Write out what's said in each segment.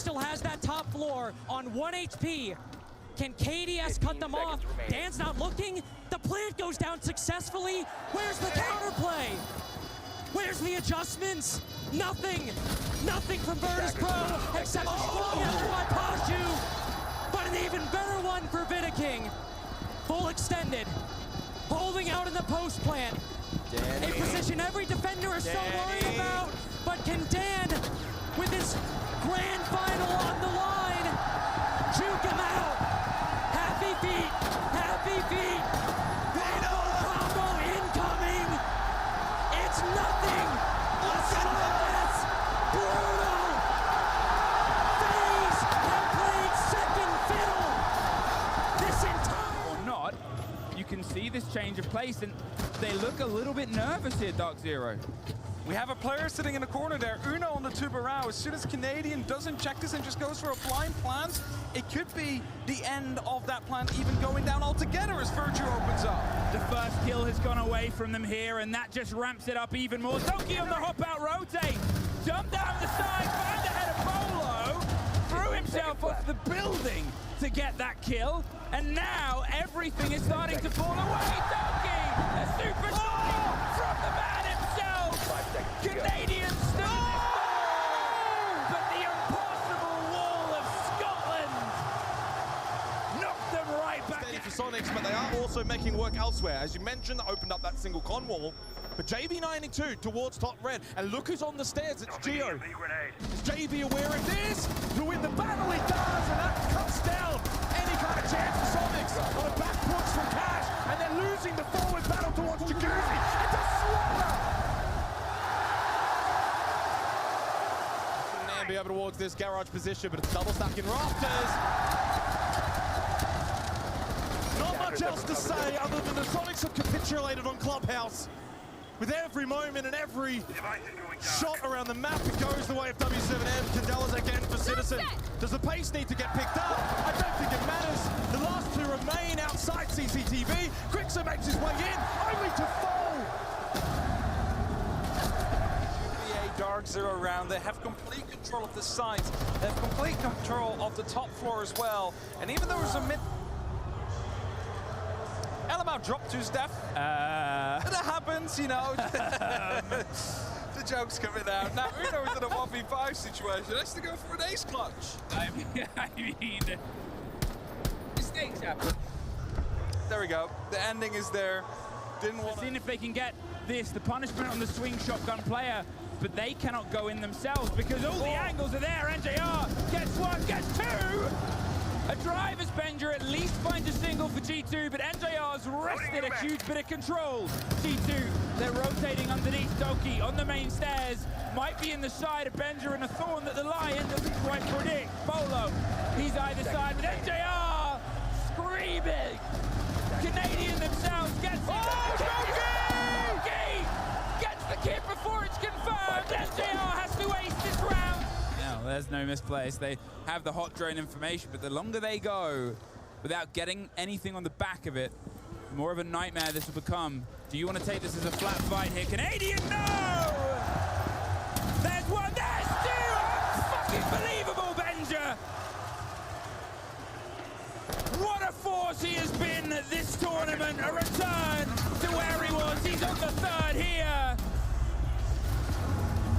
still has that top floor on 1 HP. Can KDS cut them off? Remaining. Dan's not looking. The plant goes down successfully. Where's the counterplay? Where's the adjustments? Nothing. Nothing from Virtus Pro except a strong effort by Pashu. But an even better one for Vidaking. Full extended. Holding out in the post plant. A position every defender is so worried about. But can Dan, with his grand final on the line, juke him out? Happy feet. Happy feet. Combo incoming. It's nothing. Listen to this. Brutal. FaZe have played second fiddle this entire... Or not, you can see this change of place, and they look a little bit nervous here, Dark Zero. We have a player sitting in the corner there, Uno on the Tubarão. As soon as Canadian doesn't check this and just goes for a blind plant, it could be the end of that plant even going down altogether as Virtue opens up. The first kill has gone away from them here, and that just ramps it up even more. Doki on the hop out rotate, jumped down the side, found ahead of Bolo, threw himself off the building to get that kill, and now everything is starting to fall away. Doki, a super shot from the man himself. Canadian still in this ball, but the impossible wall of Scotland knocked them right back. For Sonics, but they are also making work elsewhere. As you mentioned, opened up that single con wall. But JB92 towards top red, and look who's on the stairs, it's Geo. Is JB aware of this? To win the battle he does, and that cuts down any kind of chance for Sonics on a back push from Cash, and they're losing the forward battle towards Jacuzzi. It's a slaughter! And be able towards this garage position, but it's double stacking rafters. Not much else to say other than the Sonics have capitulated on Clubhouse. With every moment and every shot around the map, it goes the way of W7M. Candela's again for Citizen. Does the pace need to get picked up? I don't think it matters. The last two remain outside CCTV. Quixer makes his way in, only to fall. Dark Zero round. They have complete control of the sides. They have complete control of the top floor as well. And even though there's a mid... Elamau dropped to his death. That happens, you know. The joke's coming out. Now, Uno is in a 1v5 situation. Has to go for an ace clutch. I mean, mistakes happen. There we go. The ending is there. Didn't want Seeing if they can get this, the punishment on the swing shotgun player, but they cannot go in themselves because all the angles are there. NJR gets one, gets two. A driver's Benger at least finds a single for G2, but NJR's wrested a huge bit of control. G2, they're rotating underneath Doki on the main stairs. Might be in the side of Benger and a thorn that the Lion doesn't quite predict. Bolo, he's either side, but NJR screaming. Canadian themselves gets it. Doki gets the kick before it's confirmed. NJR has to ace this round. No, there's no misplace. They have the hot drone information, but the longer they go without getting anything on the back of it, the more of a nightmare this will become. Do you want to take this as a flat fight here? Canadian, no! There's one, there's two! Fucking believable, Benger! What a force he has been this tournament. A return to where he was. He's on the third here.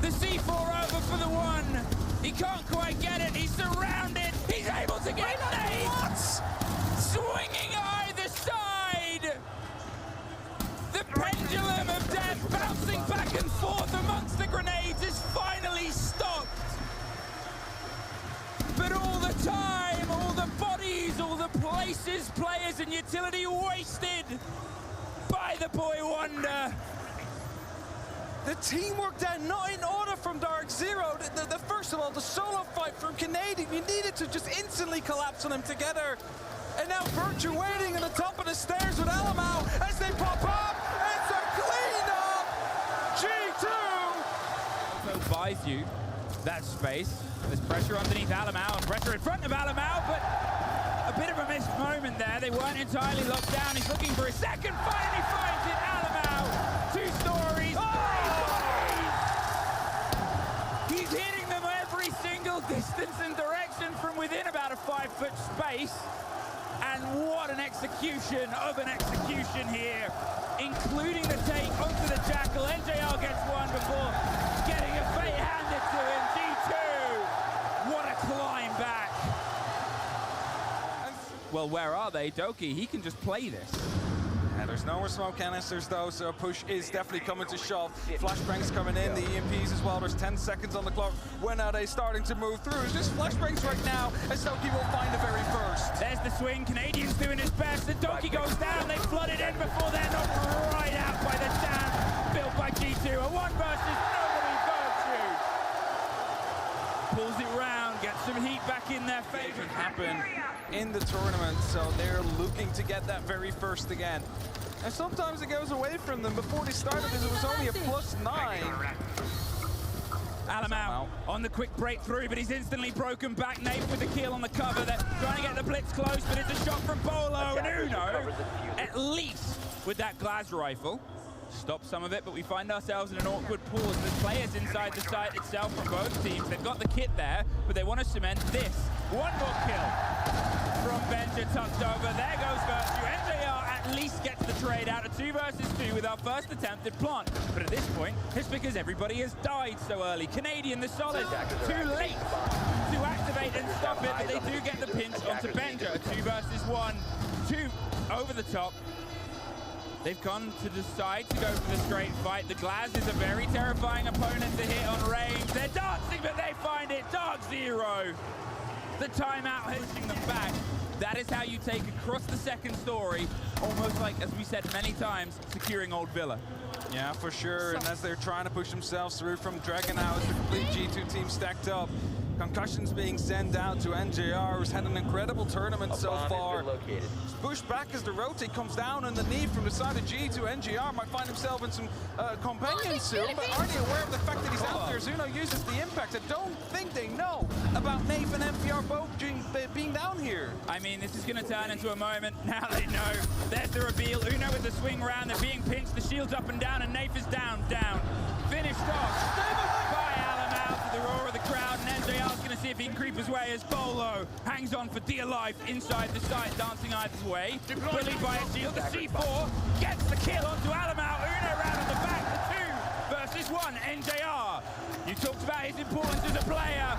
The C4 over for the one. He can't quite get it. He's surrounded. He's able to get nades. Swinging either side. The pendulum of death bouncing back and forth amongst the grenades is finally stopped. But all the time, all the bodies, all the places, players and utility wasted by the boy Wonder. the teamwork there, not in order from Dark Zero. First of all, the solo fight from Canadian, you needed to just instantly collapse on them together. And now Virtue waiting on the top of the stairs with Alamau as they pop up. It's a cleanup! G2! Also buys you that space. There's pressure underneath Alamau and pressure in front of Alamau, but a bit of a missed moment there. They weren't entirely locked down. He's looking for a second fight and he finds it. Alamau, 2 stories, 3 bodies! He's hitting them every single distance and direction. And what an execution of an execution here, including the take onto the Jackal. NJR gets one before getting a fate handed to him. G2, what a climb back. Well, where are they? Doki, he can just play this. Yeah, there's no more smoke canisters though, so push is definitely coming to shove. Flashbangs coming in, the EMPs as well. There's 10 seconds on the clock. When are they starting to move through? It's just flashbangs right now, as Doki will find the very first. There's the swing. Canadian's doing his best. The Doki goes down. They flood it in before they're knocked right out by the dam built by G2. A one versus nobody virtue. Pulls it round, gets some heat back in their favor. Happen in the tournament, so they're looking to get that very first again. And sometimes it goes away from them. Before they started this, it was only a +9. Alamau on the quick breakthrough, but he's instantly broken back. Nate with the kill on the cover. They're trying to get the blitz close, but it's a shot from Bolo and Uno, at least with that Glaz rifle. Stop some of it, but we find ourselves in an awkward pause. There's players inside the site itself from both teams. They've got the kit there, but they want to cement this. One more kill from Benja tucked over. There goes Virtue. NJR at least gets the trade out of 2 versus 2 with our first attempt at plant. But at this point, it's because everybody has died so early. Canadian, the solid, too late to activate and stop it, but they do get the pinch onto Benja. 2 versus 1, 2 over the top. They've gone to decide to go for the straight fight. The Glaz is a very terrifying opponent to hit on range. They're dancing, but they find it. Dark Zero. The timeout pushing them back. That is how you take across the second story, almost like, as we said many times, securing Old Villa. Yeah, for sure. And as they're trying to push themselves through from Dragon House, the complete G2 team stacked up. Concussions being sent out to NJR, who's had an incredible tournament so far. Pushed back as the rotate comes down on the knee from the side of G2. NJR might find himself in some companions soon, but are they aware of the fact that he's out there? Zuno uses the impact. I don't think they know about Nate and MPR both being down here. I mean, this is going to turn into a moment. Now they know. There's the reveal. Uno with the swing round. They're being pinched. The shield's up and down, and Nafe is down. Finished off by Alamau to the roar of the crowd, and NJR's going to see if he can creep his way as Bolo hangs on for dear life inside the site, dancing either way. Bullied by a shield. The C4 gets the kill onto Alamau. Uno round at the back. The 2 versus 1. NJR. You talked about his importance as a player.